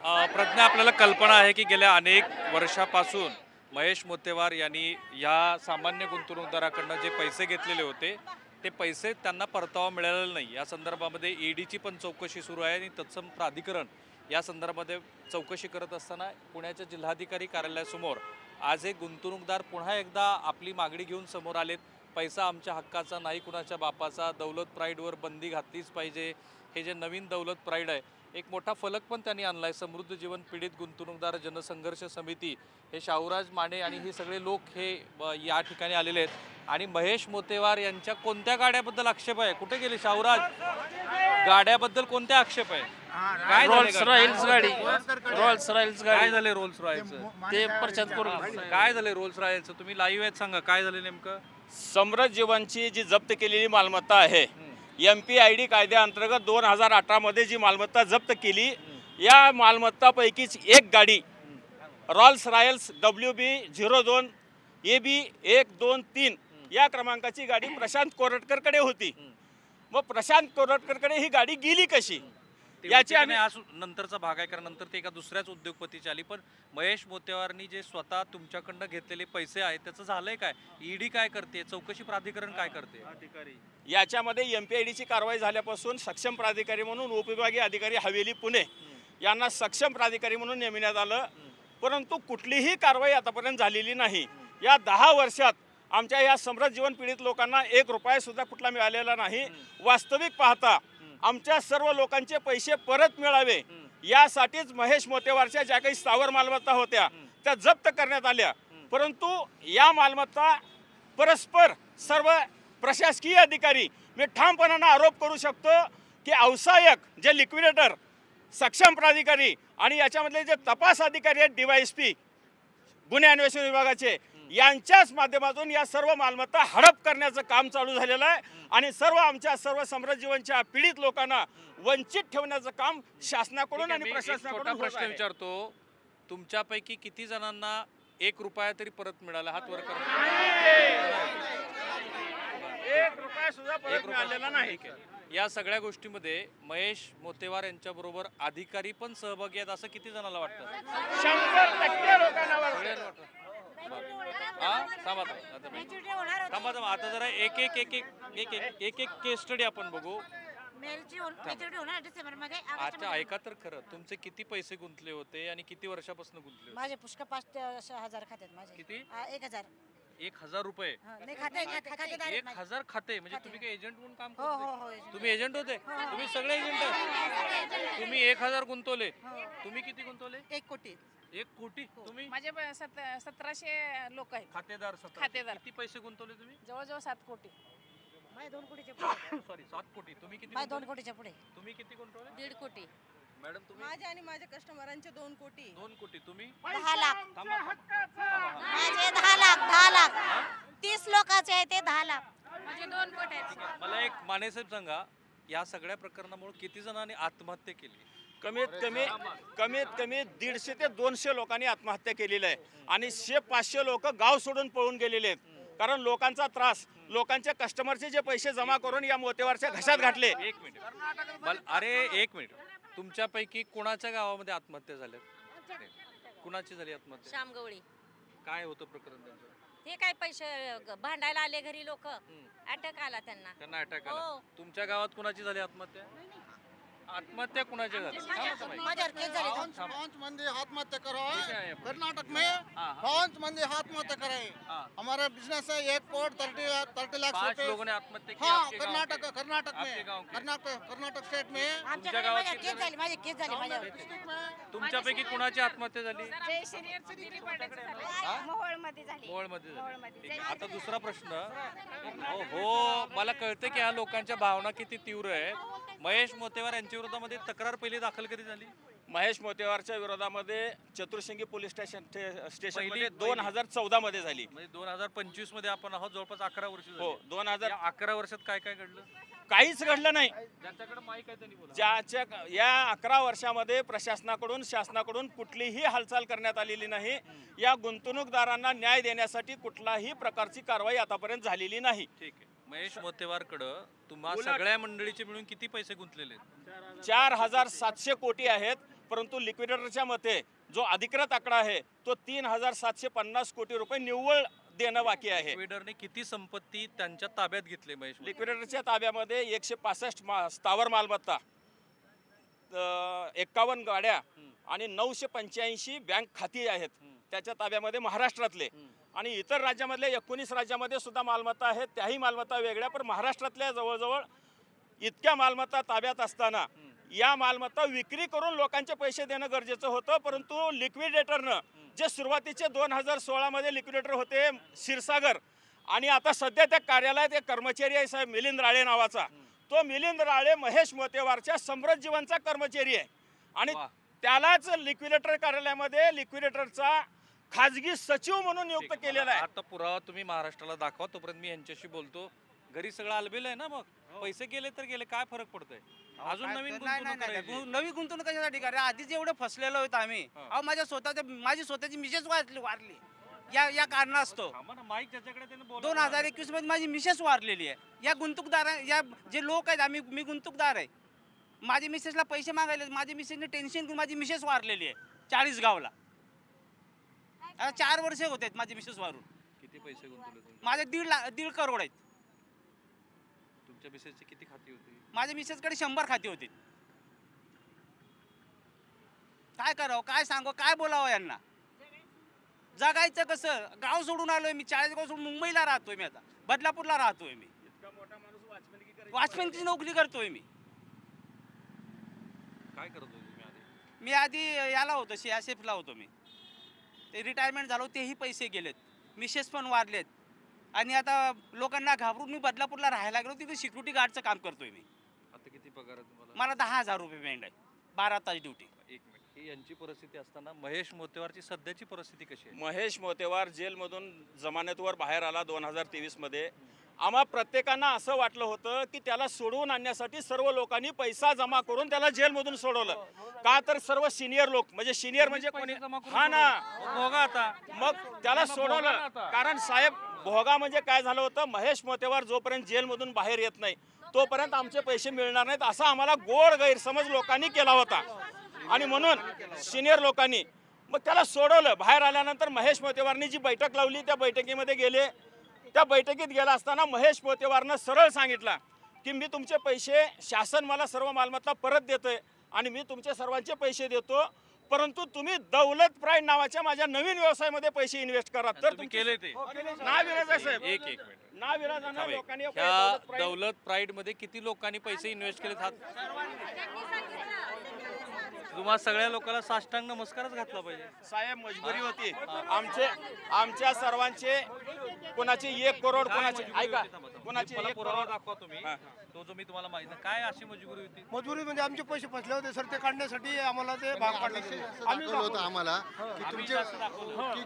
प्रज्ञा, आपल्याला कल्पना आहे की गेल्या अनेक वर्षापासून महेश मोतेवार यांनी या सामान्य गुंतवणूकदाराकडनं जे पैसे घेतलेले होते ते पैसे त्यांना परतावा मिळालेला नाही। या संदर्भामध्ये ईडीची पण चौकशी सुरू आहे आणि तत्सम प्राधिकरण या संदर्भामध्ये चौकशी करत असताना पुण्याच्या जिल्हाधिकारी कार्यालयासमोर आज एक गुंतवणूकदार पुन्हा एकदा आपली मागणी घेऊन समोर आलेत। पैसा आमच्या हक्काचा नाही, कुणाच्या बापाचा, दौलत प्राईडवर बंदी घातलीच पाहिजे। हे जे नवीन दौलत प्राईड आहे, एक मोठा फलक पण त्यांनी आणलाय। समृद्ध जीवन पीडित गुंतवणूकदार जनसंघर्ष समिती, हे शाहूराज माने आणि हे सगळे लोक हे या ठिकाणी आलेले आहेत। आणि महेश मोतेवार यांच्या कोणत्या गाड्याबद्दल आक्षेप आहे? कुठे गेले शाहूराज? गाड्याबद्दल कोणत्या आक्षेप आहे? काय रोल्स रॉयल्स गाडी, रोल्स रॉयल्स काय गाडी झाले रोल्स रॉयलचं? ते प्रचार करून काय झाले रोल्स रॉयलचं? तुम्ही लाईव्ह आहेत, सांगा काय झाले नेमकं? समृद्ध जीवनची जी जप्त केलेली मालमत्ता आहे, MPID कायद्याअंतर्गत 2018 मध्ये जी मालमत्ता जप्त केली, या मालमत्तापैकीच एक गाडी रॉल्स रॉयल्स WB02 AB 123 या क्रमांकाची गाडी प्रशांत कोरटकरकडे होती। मग प्रशांत कोरटकरकडे ही गाडी गेली कशी याची आम्ही आज नंतरचा भाग आहे, कारण नंतर ते एका दुसऱ्याच उद्योगपतीची आली। पण महेश मोतेवारनी जे स्वतः तुमच्याकडनं घेतलेले पैसे आहेत त्याचं झालंय काय? ईडी काय करते? चौकशी प्राधिकरण काय करते? याच्यामध्ये MPIDची कारवाई झाल्यापासून सक्षम प्राधिकारी म्हणून उपविभागीय अधिकारी हवेली पुणे यांना सक्षम प्राधिकारी म्हणून नेमण्यात आलं, परंतु कुठलीही कारवाई आतापर्यंत झालेली नाही। या 10 वर्षात आमच्या या समृद्ध जीवन पीडित लोकांना 1 रुपया सुद्धा कुठला मिळालेला नाही। वास्तविक पाहता आमच्या सर्व लोकांचे पैसे परत मिळावे यासाठीच महेश मोतेवारच्या ज्या काही स्थावर मालमत्ता होत्या त्या जप्त करण्यात आल्या, परंतु या मालमत्ता परस्पर सर्व प्रशासकीय अधिकारी, मी ठामपणाने आरोप करू शकतो की अवसायक जे लिक्विडेटर, सक्षम प्राधिकारी आणि याच्यामधले जे तपास अधिकारी आहेत DYSP गुन्हे अन्वेषण विभागाचे, यांच्याच माध्यमातून या सर्व मालमत्ता हडप करण्याचं काम चालू झालेलं आहे आणि आमच्या सर्व समृद्ध जीवनच्या पीडित लोकांना वंचित ठेवण्याचं काम शासनाकडून आणि प्रशासनाकडून प्रश्न विचारतो, तुमच्यापैकी किती जणांना 1 रुपया तरी परत मिळाला? हात वर करा। 1 रुपया सुद्धा परत मिळालेला नाही। या सगळ्या गोष्टीमध्ये महेश मोतेवार यांच्या बरोबर अधिकारी पण सहभागी आहेत असं किती जणांना वाटतं? 100% लोकांना वाटतं। थांबा, आता जरा एक एक केस स्टडी आपण बघू। अच्छा, ऐका तर खरं, तुमचे किती पैसे गुंतले होते आणि किती वर्षापासून गुंतले होते? माझे पुष्कळ 5,000 खात्यात माझे। किती? 1,000 1,000 रुपये? नाही, खातेदार आहेत माझे। 1,000 खाते? म्हणजे तुम्ही काय एजंट म्हणून काम हो करता? हो, तुम्ही एजंट होते? तुम्ही सगळे एजंट? तुम्ही 1,000 गुंतवले? तुम्ही किती गुंतवले? 1 कोटी। 1 कोटी? तुम्ही? माझे 1700 लोक आहेत खातेदार? खातेदार. किती पैसे गुंतवले तुम्ही? जवळजवळ 7 कोटी। माझे 2 कोटीच्या पुढे। सॉरी, 7 कोटी। तुम्ही किती माझे 2 गुंतवले? कोटीच्या पुढे। तुम्ही किती गुंतवले? 1.5 कोटी। मॅडम तुम्ही? माझे आणि माझ्या कस्टमरांचे 2 कोटी। 2 कोटी। तुम्ही? 10 लाख। थांबा, माझे 10 लाख, 10 लाख। 30 लोकांचे आहे ते 10 लाख। माझे 2 कोटी आहेत। मला एक मानेसाहेब सांगा, या सगळ्या प्रकरणामुळे किती जणांनी आत्महत्या केली? कमीत कमी 150 ते 200 लोकांनी आत्महत्या केलेली आहे आणि 100-500 लोक गाव सोडून पळून गेलेले आहेत, कारण लोकांचा त्रास, लोकांच्या कस्टमरचे जे पैसे जमा करून या मोतेवारच्या घशात घातले। 1 मिनिट, अरे 1 मिनिट, तुमच्यापैकी कोणाच्या गावामध्ये आत्महत्या झाल्या? कुणाची झाली आत्महत्या? श्यामगवळी। काय होतं प्रकरण त्यांचं? हे काय पैसे भांडायला आले घरी लोक, अटक आला त्यांना। त्यांना अटॅक आला? हो। तुमच्या गावात कुणाची झाली आत्महत्या? आत्महत्या कुणाची झाली? माझ्यावर केस झाले। 5 मंदी आत्महत्या करा ठीक आहे। है कर्नाटक में। 5 मंदी आत्महत्या कराए। हमारा बिजनेस है 1 करोड़ 30 लाख 5 रुपए। लोगों ने आत्महत्या की? हाँ, आपके गांव कर्नाटक के? कर्नाटक आपके में, गांव के? कर्नाटक स्टेट में। आमच्याकडे गावात माझ्या किती केस झाले, माझे केस झाले माझ्यावर। डिस्ट्रिक्ट में तुमच्यापैकी कुणाची आत्महत्या झाली? जय श्रीरामचं दिलीप वाड्याचं झालं। मोहोळमध्ये झाली। मोहोळमध्ये झाली? मोहोळमध्ये. ठीक आहे. आता दुसरा प्रश्न, हो मला कळतं की ह्या लोकांच्या भावना किती तीव्र आहेत। महेश मोतेवार यांच्या विरोधामध्ये तक्रार पहिली दाखल कधी झाली? महेश मोतेवारच्या विरोधामध्ये चतुर्शिंगी पोलीस स्टेशन पहिली- 2014 मध्ये झाली। म्हणजे 2025 मध्ये आपण आहोत, जवळपास 11 वर्ष झाली। हो, 2000 या 11 वर्षात काय काय घडलं? काहीच घडलं नाही। ज्यांच्याकडे माईक आहे त्यांनी बोला। ज्याच्या या 11 वर्षामध्ये प्रशासनाकडून शासनाकडून कुठलीही हालचाल करण्यात आलेली नाही। या गुंतवणूकदारांना न्याय देण्यासाठी कुठलाही प्रकारची कारवाई आतापर्यंत झालेली नाही। ठीक आहे, महेश मोतेवारकडं तुम्हा उलट- सगळ्या मंडळीचे मिळून किती पैसे गुंतलेले आहेत? 4700 कोटी आहेत, परंतु लिक्विडेटरच्या मते जो अधिकृत आकडा आहे तो 3,750 कोटी रुपये निव्वळ देणं बाकी आहे. लिक्विडेटरने किती संपत्ती त्यांच्या ताब्यात घेतली महेश मोतेवार? लिक्विडेटरच्या ताब्यामध्ये 165 स्थावर मालमत्ता, 51 गाड्या आणि 985 बँक खाती आहेत त्याच्या ताब्यामध्ये महाराष्ट्रातले. आणि इतर राज्यामधले 19 राज्यामध्ये सुद्धा मालमत्ता आहेत, त्याही मालमत्ता वेगळ्या. पण महाराष्ट्रातल्या जवळजवळ इतक्या मालमत्ता ताब्यात असताना या मालमत्ता विक्री करून लोकांचे पैसे देणं गरजेचं होतं. परंतु लिक्विडेटरनं जे सुरुवातीचे 2016 मध्ये लिक्विडेटर होते क्षीरसागर, आणि आता सध्या त्या कार्यालयात एक कर्मचारी आहे साहेब मिलिंद राळे नावाचा, तो मिलिंद राळे महेश मोतेवारच्या समृद्ध जीवनचा कर्मचारी आहे. आणि त्यालाच लिक्विडेटर कार्यालयामध्ये लिक्विडेटरचा खाजगी सचिव म्हणून नियुक्त केलेला आहे. आता पुरावा तुम्ही महाराष्ट्राला दाखवा, तोपर्यंत मी यांच्याशी बोलतो. घरी सगळं अलबेल आहे ना, मग पैसे गेले तर गेले, काय फरक पडतोय? अजून नवीन गुंतवणूक करायची. नवी गुंतवणूक कशासाठी करा? आधीच एवढं फसलेलो होतो आम्ही. अहो माझी स्वतःची मिसेस वारली या कारणास्तव. माईक ज्याच्याकडे त्याने बोला. 2021 मध्ये माझी मिसेस वारलेली आहे. या गुंतवणूकदार या जे लोक आहेत, मी गुंतवणूकदार आहे. माझ्या मिसेसला पैसे मागायले, माझ्या मिसेसने टेन्शन घेऊन माझी मिसेस वारलेली आहे 40 गावला. आता 4 वर्ष होत आहेत माझी मिसेस वारून. किती पैसे गुंतवले तुम्ही? माझे 1.5 करोड आहेत. तुमच्या मिसेसची किती खाती होती? माझ्या मिसेसकडे 100 खाती होती. काय करावं, काय सांगावं, काय बोलावं यांना? जगायचं कसं? गाव सोडून आलोय मी, 40 गाव सोडून मुंबईला राहतोय मी, आता बदलापूरला राहतोय मी. वॉचमॅनची नोकरी करतोय मी. काय करत होते तुम्ही आधी? मी आधी याला होतो, सीआरपीएफला होतो मी. ते रिटायरमेंट झालो, तेही पैसे गेलेत, मिसेस पण वारलेत. आणि आता लोकांना घाबरून मी बदलापूरला राहायला गेलो, तिथे सिक्युरिटी गार्डचं काम करतोय मी. आता किती पगार आहे तुम्हाला? मला 10,000 रुपये पेमेंट आहे, 12 तास ड्युटी. एक मिनिट, ही यांची परिस्थिती असताना महेश मोतेवारची सध्याची परिस्थिती कशी आहे? महेश मोतेवार जेलमधून जमानतवर बाहेर आला 2023 मध्ये. आम्हा प्रत्येकांना असं वाटलं होतं की त्याला सोडवून आणण्यासाठी सर्व लोकांनी पैसा जमा करून त्याला जेलमधून सोडवलं. का तर सर्व सिनियर लोक, म्हणजे सिनियर म्हणजे कोणी, हा ना, भोगा आता. मग त्याला सोडवलं. कारण साहेब भोगा म्हणजे काय झालं होतं, महेश मोतेवार जोपर्यंत जेलमधून बाहेर येत नाही तोपर्यंत आमचे पैसे मिळणार नाहीत, असा आम्हाला गोड गैरसमज लोकांनी केला होता. आणि म्हणून सिनियर लोकांनी मग त्याला सोडवलं. बाहेर आल्यानंतर महेश मोतेवारनी जी बैठक लावली, त्या बैठकीमध्ये गेले. त्या बैठकीत गेला असताना महेश मोतेवारनं सरळ सांगितलं की मी तुमचे पैसे, शासन मला सर्व मालमत्ता परत देतोय आणि मी तुमचे सर्वांचे पैसे देतो, परंतु तुम्ही दौलत प्राईड नावाच्या माझ्या नवीन व्यवसायामध्ये पैसे इन्व्हेस्ट करा. तर तुम्ही केले ते? नाविलाज आहे साहेब, एक मिनिट. नाविलाजानं लोकांनी ह्या दौलत प्राईड मध्ये किती लोकांनी पैसे इन्व्हेस्ट केले? तुम्हा सगळ्या लोकांना साष्टांग नमस्कारच घातला पाहिजे साहेब. मजबुरी होती आमच्या सर्वांचे. कोणाची 1 करोड, कोणाची ऐका, कोणाची 1 पुरावा करोड. दाखवा तुम्ही. तो जो मी तुम्हाला माहिती आहे. काय अशी मजबुरी होती? मजुरी म्हणजे आमचे पैसे फसले होते सर, ते काढण्यासाठी आम्हाला ते भाग पाडले होतं आम्हाला की तुमचे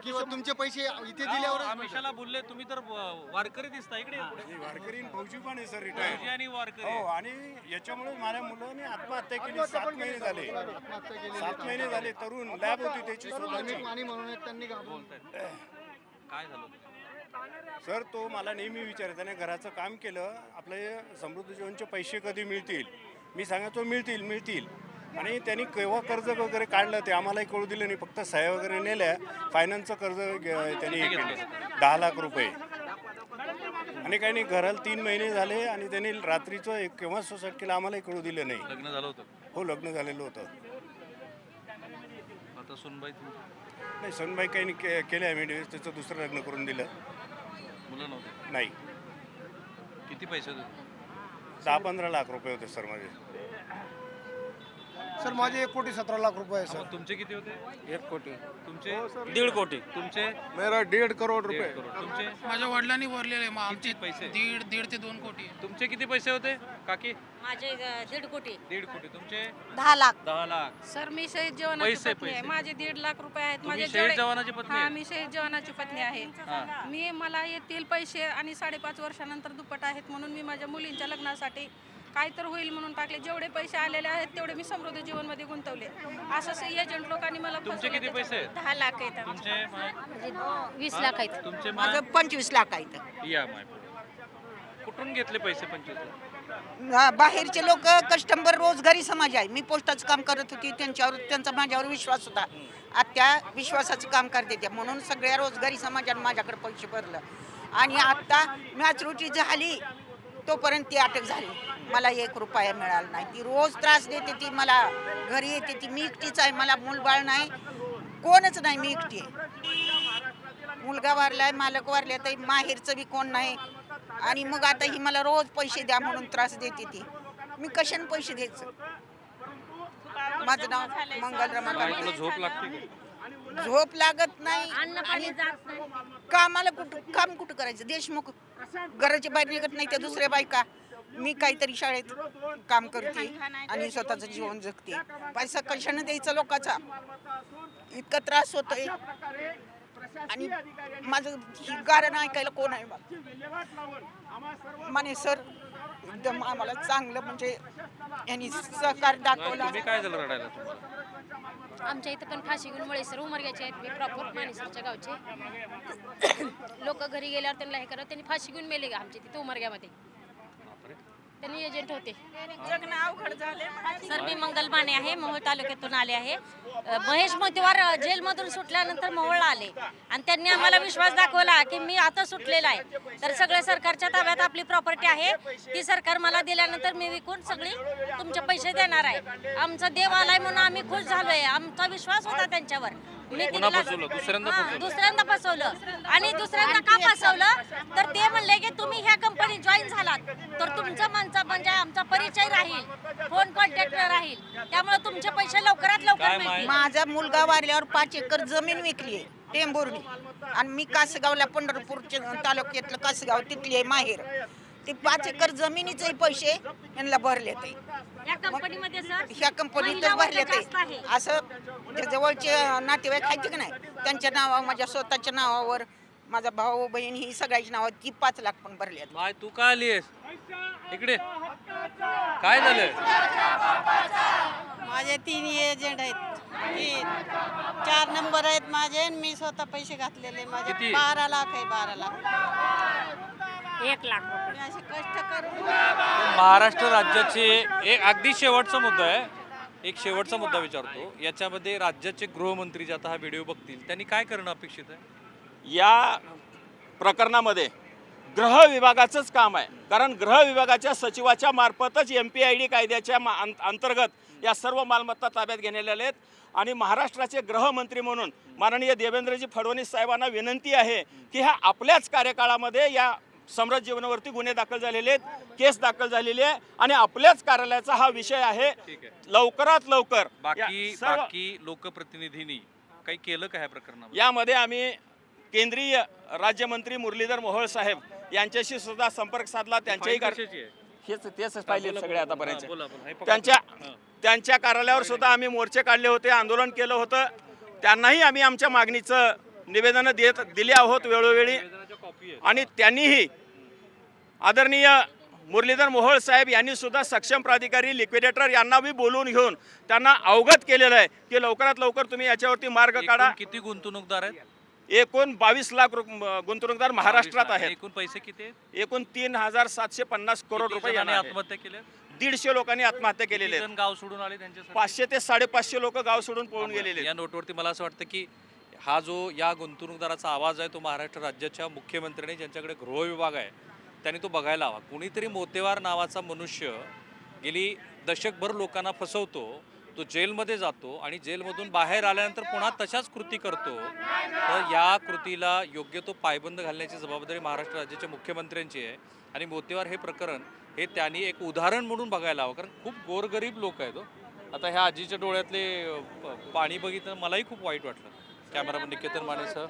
किंवा तुमचे पैसे इथे दिल्यावर आमिषाला बोलले तुम्ही, तर वारकरी दिसता इकडे. वारकरी फौजी पण आहे सर, फौजी रिटायर. आणि वारकरी. हो, आणि याच्यामुळे माझ्या मुलाने आत्महत्या केली. 7 महिने झाले, 7 महिने झाले. तरुण लॅब होती त्याची स्वतःची. म्हणून त्यांनी काय झालं? सर तो मला नेहमी विचारत, त्याने घराचं काम केलं, आपले समृद्धी जीवनचे पैसे कधी मिळतील. मी सांगायचो मिळतील. आणि त्यांनी केव्हा कर्ज वगैरे काढलं ते आम्हालाही कळू दिलं नाही. फक्त सह्या वगैरे नेल्या. फायनान्सचं कर्ज त्यांनी हे केलं 10 लाख रुपये. आणि काही नाही, घराला 3 महिने झाले आणि त्यांनी रात्रीचं केव्हा सुसाईड केलं आम्हालाही कळू दिलं नाही. लग्न झालं होतं? हो, लग्न झालेलं होतं. आता सुनबाई नाही, सनबाई काही नाही केलं आहे. मी त्याचं दुसरं लग्न करून दिलं. मुलं नव्हते? नाही. किती पैसे होते? 10-15 लाख रुपये होते सर माझे. सर माझे 1,17,00,000 रुपये आहे मग तुमचे किती होते? 1 कोटी. तुमचे? 1.5 कोटी. तुमचे? मेरा 1.5 करोड रुपये. तुमचे? माझ्या वडिलांनी भरलेले आमचे पैसे? 1.5 ते 2 कोटी. तुमचे किती पैसे होते काकी? माझे 1.5 कोटी. 1.5 कोटी. तुमचे? 10 लाख. 10 लाख. सर मी शहीद जवानाची पैसे, पत्नी आहे. पैसे. माझे 1.5 लाख रुपये आहेत. तुम्ही माझे शहीद जेवढे- जवानाची पत्नी हा, आहे? मी शहीद जवानाची पत्नी आहे. हा. मला येतील पैसे आणि 5.5 वर्षानंतर दुप्पट आहेत, म्हणून मी माझ्या मुलींच्या लग्नासाठी काय तर होईल म्हणून टाकले. जेवढे पैसे आलेले आहेत तेवढे मी समृद्धी जीवनमध्ये गुंतवले. असं एजंट लोकांनी मला तुमचे किती पैसे? 10 लाख आहेत. तुमचे? 20 लाख आहेत. तुमचे? माझं 25 लाख आहे. या माय. कुठून घेतले पैसे 25 लाख? बाहेरचे लोक कस्टमर रोजगारी समाज आहे. मी पोस्टाचं काम करत होती, त्यांचा माझ्यावर विश्वास होता. आता विश्वासाचं काम करते त्या म्हणून सगळ्या रोजगारी समाजाने माझ्याकडे पैसे भरलं. आणि आता मॅच्युरिटी झाली तोपर्यंत ती अटक झाली. मला 1 रुपया मिळाला नाही. ती रोज त्रास देते, ती मला घरी येते. ती मी एकटीच आहे, मला मूलबाळ नाही, कोणच नाही, मी एकटी आहे. मुलगा वारलाय, मालक वारले, तर माहेरचं बी कोण नाही. आणि मग आता ही मला रोज पैसे द्या म्हणून त्रास देते. ती मी कशाने पैसे द्यायचं? माझं नाव मंगल रमाकांत. झोप लागते का? झोप लागत नाही आणि कामाला काम कुठं करायचं? देशमुख घराच्या बाहेर निघत नाही त्या दुसऱ्या बायका. मी काहीतरी शाळेत काम करते आणि स्वतःचं जीवन जगते. पैसा कशाने द्यायचा लोकांचा? इतका त्रास होतोय. आणि माझं ही गाणं ऐकायला कोण आहे? माने सर एकदम आम्हाला चांगलं म्हणजे यांनी सहकार दाखवला. तुम्ही काय झालं रडायला तुम्हाला? आमच्या इथं पण फाशी घेऊन मुळे सर उमरग्याचे आहेत. मी प्रॉपर मानेसरच्या गावचे. लोक घरी गेल्यावर त्यांना हे करत त्यांनी फाशी घेऊन मेले का आमच्या तिथे उमरग्यामध्ये. त्यांनी एजंट होते. सर मी मंगल माने आहे, मोहोळ तालुक्यातून आले आहे. महेश मोतीवार जेलमधून सुटल्यानंतर मोहोळला आले आणि त्यांनी आम्हाला विश्वास दाखवला की मी आता सुटलेला आहे, तर सगळ्या सरकारच्या ताब्यात आपली प्रॉपर्टी आहे, ती सरकार मला दिल्यानंतर मी विकून सगळी तुमचे पैसे देणार आहे. आमचा देव आलाय म्हणून आम्ही खुश झालोय. आमचा विश्वास होता त्यांच्यावर. मी दुसऱ्यांदा फसवलं. आणि दुसऱ्यांदा का फसवलं तर ते म्हणले की तुम्ही ह्या कंपनीत जॉईन झालात तर तुमचा म्हणजे आमचा परिचय राहील, फोन कॉन्टॅक्ट राहील, त्यामुळे तुमचे पैसे लवकरात लवकर मिळतील. माझा मुलगा वारल्यावर 5 एकर जमीन विकली आहे टेंभुर्णी. आणि मी कासगावला पंढरपूरच्या तालुक्यातलं कासगाव तिथली आहे माहेर. ते 5 एकर जमिनीचे पैसे यांना भरले ते या कंपनीमध्ये सर ह्या कंपनीतच भरले ते. असं जवळचे नातेवाईक आहेत की नाही त्यांच्या नावावर, माझ्या स्वतःच्या नावावर, माझा भाऊ बहीण ही सगळ्याची नावावर ती 5 लाख पण भरले. माय तू का आलीस इकडे? काय झालं? माझे 3 एजंट आहेत. 4 नंबर आहेत माझे. मी स्वतः पैसे घातलेले माझे किती? 12 लाख आहे. 12 लाख 1 लाख रुपये. मी असे कष्ट करून महाराष्ट्र राज्याचे एक अगदी शेवटचा मुद्दा आहे. एक शेवटचा मुद्दा विचारतो. याच्यामध्ये राज्याचे गृहमंत्री जे आता हा व्हिडिओ बघतील त्यांनी काय करणं अपेक्षित आहे? या प्रकरणामध्ये गृह विभागाचंच काम आहे. कारण गृह विभागाच्या सचिवाच्या मार्फतच MPID कायद्याच्या अंतर्गत या सर्व मालमत्ता ताब्यात घेण्यात आहेत. आणि महाराष्ट्राचे गृहमंत्री म्हणून माननीय देवेंद्रजी फडणवीस साहेबांना विनंती आहे की ह्या आपल्याच कार्यकाळामध्ये या सम्राट जीवनावरती गुन्हे दाखल झालेले आहेत, केस दाखल झालेली आहे आणि आपल्याच कार्यालयाचा हा विषय आहे. लवकरात लवकर बाकी लोकप्रतिनिधींनी काही केलं का ह्या प्रकरणामध्ये? यामध्ये आम्ही केंद्रीय राज्यमंत्री मुरलीधर मोहोळ साहेब यांच्याशी सुद्धा संपर्क साधला. त्यांच्याही तेच पाहिले सगळे आतापर्यंत. त्यांच्या कार्यालयावर सुद्धा आम्ही मोर्चे काढले होते, आंदोलन केलं होतं. त्यांनाही आम्ही आमच्या मागणीचं निवेदन दिले आहोत वेळोवेळी. आणि त्यांनीही आदरणीय मुरलीधर मोहोळ साहेब यांनी सुद्धा सक्षम प्राधिकारी लिक्विडेटर यांना बी बोलवून घेऊन त्यांना अवगत केलेलं आहे की लवकरात लवकर तुम्ही याच्यावरती मार्ग काढा. किती गुंतवणूकदार आहेत? एकूण 22 लाख गुंतवणूकदार महाराष्ट्रात आहेत. एकूण पैसे किती आहेत? एकूण 3,750 करोड रुपये आत्महत्या केल्या. 150 लोकांनी आत्महत्या केलेल्या आहेत. गाव सोडून आले त्यांच्यासाठी 500 ते 550 लोक गाव सोडून पळून गेलेले. या नोटवरती मला असं वाटतं की हा जो या गुंतवणूकदाराचा आवाज आहे तो महाराष्ट्र राज्याच्या मुख्यमंत्र्यांनी ज्यांच्याकडे गृह विभाग आहे त्यांनी तो बघायला हवा. कुणीतरी मोतेवार नावाचा मनुष्य गेली दशकभर लोकांना फसवतो, तो जेलमध्ये जातो आणि जेलमधून बाहेर आल्यानंतर पुन्हा तशाच कृती करतो. तर या कृतीला योग्य तो पायबंद घालण्याची जबाबदारी महाराष्ट्र राज्याच्या मुख्यमंत्र्यांची आहे. आणि मोतेवार हे प्रकरण हे त्यांनी एक उदाहरण म्हणून बघायला हवं. कारण खूप गोरगरीब लोक आहेत. आता ह्या आजीच्या डोळ्यातले पाणी बघितलं मलाही खूप वाईट वाटलं. कॅमेरामन निकेतन मानेसह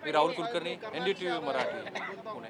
मी राहुल कुलकर्णी, NDTV मराठी, पुणे.